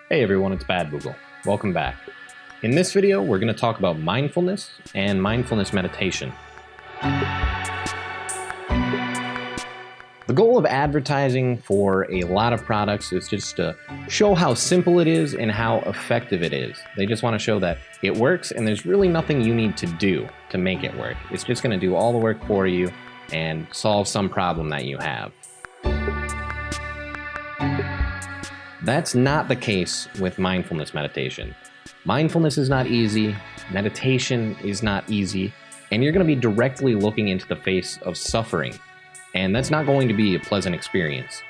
Hey everyone, it's badboogl. Welcome back. In this video, we're going to talk about mindfulness and mindfulness meditation. The goal of advertising for a lot of products is just to show how simple it is and how effective it is. They just want to show that it works and there's really nothing you need to do to make it work. It's just going to do all the work for you and solve some problem that you have. That's not the case with mindfulness meditation. Mindfulness is not easy, meditation is not easy, and you're going to be directly looking into the face of suffering, and that's not going to be a pleasant experience.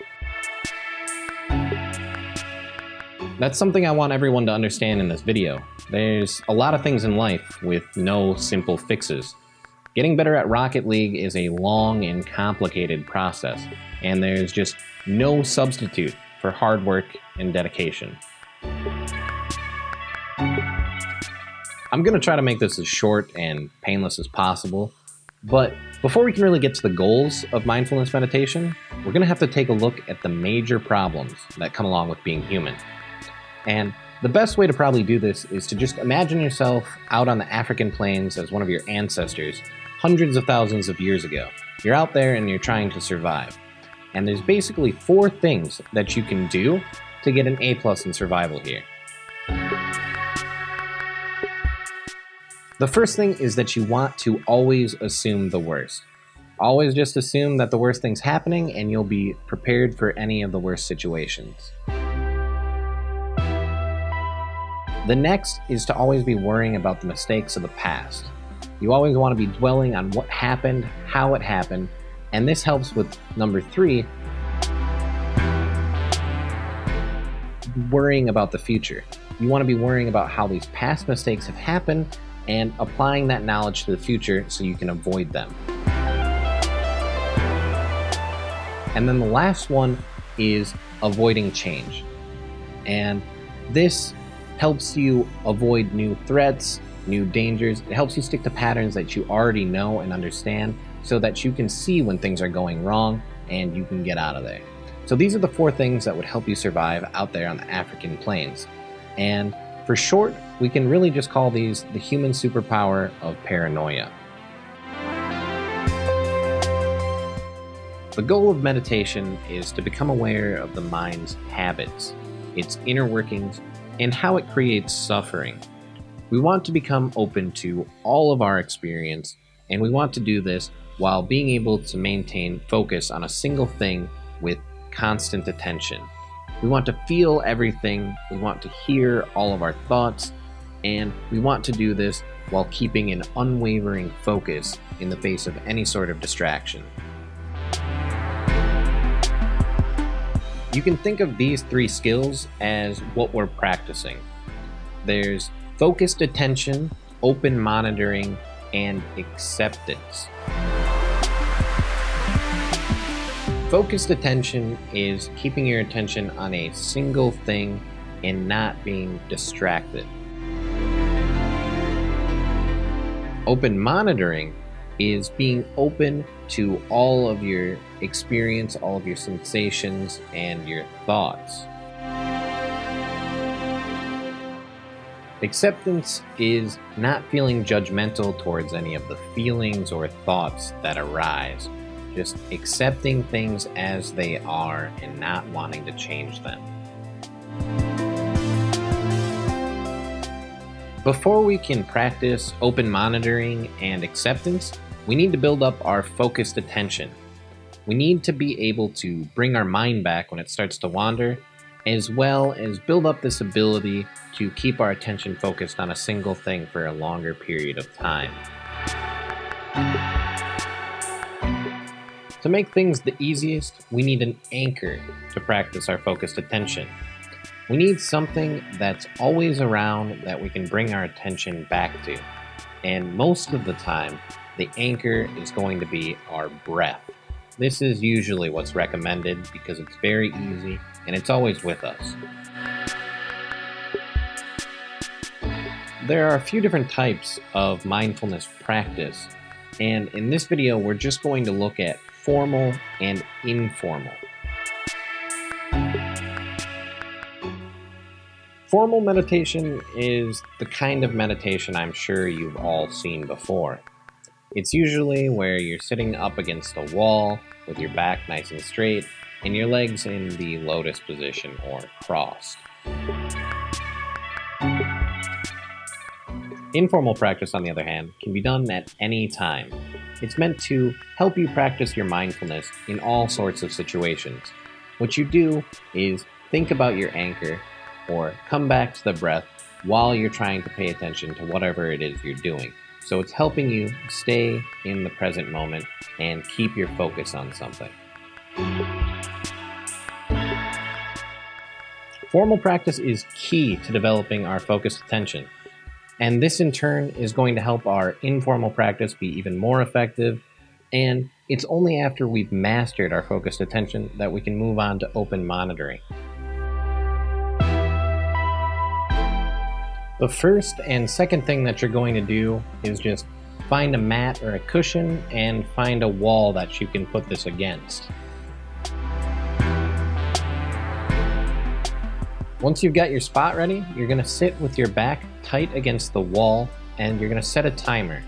That's something I want everyone to understand in this video. There's a lot of things in life with no simple fixes. Getting better at Rocket League is a long and complicated process, and there's just no substitute for hard work and dedication. I'm going to try to make this as short and painless as possible, but before we can really get to the goals of mindfulness meditation, we're going to have to take a look at the major problems that come along with being human. And the best way to probably do this is to just imagine yourself out on the African plains as one of your ancestors hundreds of thousands of years ago. You're out there and you're trying to survive. And there's basically 4 things that you can do to get an A+ in survival here. The first thing is that you want to always assume the worst. Always just assume that the worst thing's happening and you'll be prepared for any of the worst situations. The next is to always be worrying about the mistakes of the past. You always want to be dwelling on what happened, how it happened, and this helps with number 3, worrying about the future. You want to be worrying about how these past mistakes have happened and applying that knowledge to the future so you can avoid them. And then the last one is avoiding change. And this helps you avoid new threats, new dangers. It helps you stick to patterns that you already know and understand so that you can see when things are going wrong and you can get out of there. So these are the 4 things that would help you survive out there on the African plains. And for short, we can really just call these the human superpower of paranoia. The goal of meditation is to become aware of the mind's habits, its inner workings, and how it creates suffering. We want to become open to all of our experience, and we want to do this while being able to maintain focus on a single thing with constant attention. We want to feel everything, we want to hear all of our thoughts, and we want to do this while keeping an unwavering focus in the face of any sort of distraction. You can think of these 3 skills as what we're practicing. There's focused attention, open monitoring, and acceptance. Focused attention is keeping your attention on a single thing and not being distracted. Open monitoring is being open to all of your experience, all of your sensations, and your thoughts. Acceptance is not feeling judgmental towards any of the feelings or thoughts that arise. Just accepting things as they are and not wanting to change them. Before we can practice open monitoring and acceptance, we need to build up our focused attention. We need to be able to bring our mind back when it starts to wander, as well as build up this ability to keep our attention focused on a single thing for a longer period of time. To make things the easiest, we need an anchor to practice our focused attention. We need something that's always around that we can bring our attention back to. And most of the time, the anchor is going to be our breath. This is usually what's recommended because it's very easy and it's always with us. There are a few different types of mindfulness practice, and in this video, we're just going to look at formal and informal. Informal meditation is the kind of meditation I'm sure you've all seen before. It's usually where you're sitting up against a wall with your back nice and straight and your legs in the lotus position or crossed. Informal practice, on the other hand, can be done at any time. It's meant to help you practice your mindfulness in all sorts of situations. What you do is think about your anchor or come back to the breath while you're trying to pay attention to whatever it is you're doing. So it's helping you stay in the present moment and keep your focus on something. Formal practice is key to developing our focused attention. And this in turn is going to help our informal practice be even more effective. And it's only after we've mastered our focused attention that we can move on to open monitoring. The first and second thing that you're going to do is just find a mat or a cushion and find a wall that you can put this against. Once you've got your spot ready, you're going to sit with your back tight against the wall and you're going to set a timer.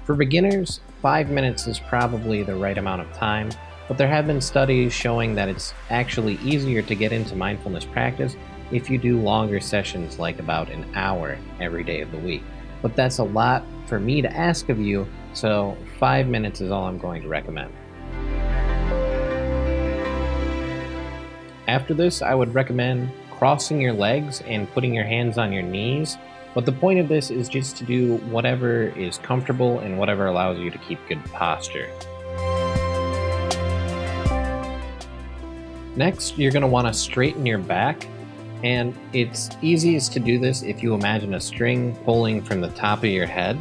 For beginners, 5 minutes is probably the right amount of time, but there have been studies showing that it's actually easier to get into mindfulness practice if you do longer sessions, like about an hour every day of the week. But that's a lot for me to ask of you, so 5 minutes is all I'm going to recommend. After this, I would recommend crossing your legs and putting your hands on your knees, but the point of this is just to do whatever is comfortable and whatever allows you to keep good posture. Next, you're going to want to straighten your back, and it's easiest to do this if you imagine a string pulling from the top of your head.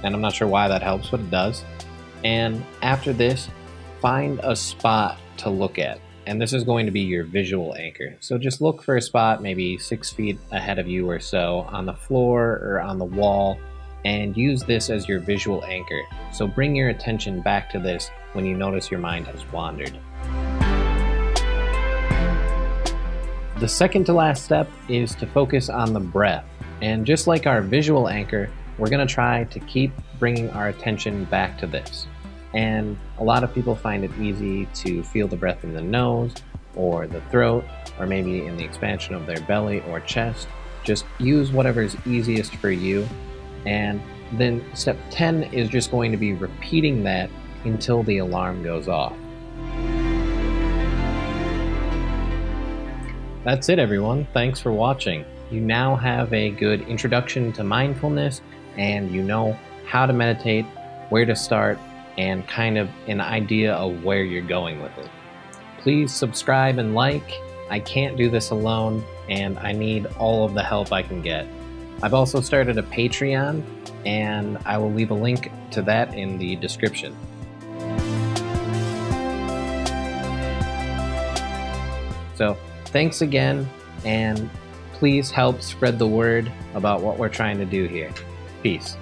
And I'm not sure why that helps, but it does. And after this, find a spot to look at. And this is going to be your visual anchor. So just look for a spot maybe 6 feet ahead of you or so on the floor or on the wall and use this as your visual anchor. So bring your attention back to this when you notice your mind has wandered. The second to last step is to focus on the breath. And just like our visual anchor, we're going to try to keep bringing our attention back to this. And a lot of people find it easy to feel the breath in the nose or the throat or maybe in the expansion of their belly or chest. Just use whatever is easiest for you. And then step 10 is just going to be repeating that until the alarm goes off. That's it, everyone. Thanks for watching. You now have a good introduction to mindfulness and you know how to meditate, where to start, and kind of an idea of where you're going with it. Please subscribe and like. I can't do this alone, and I need all of the help I can get. I've also started a Patreon, and I will leave a link to that in the description. So, thanks again, and please help spread the word about what we're trying to do here. Peace.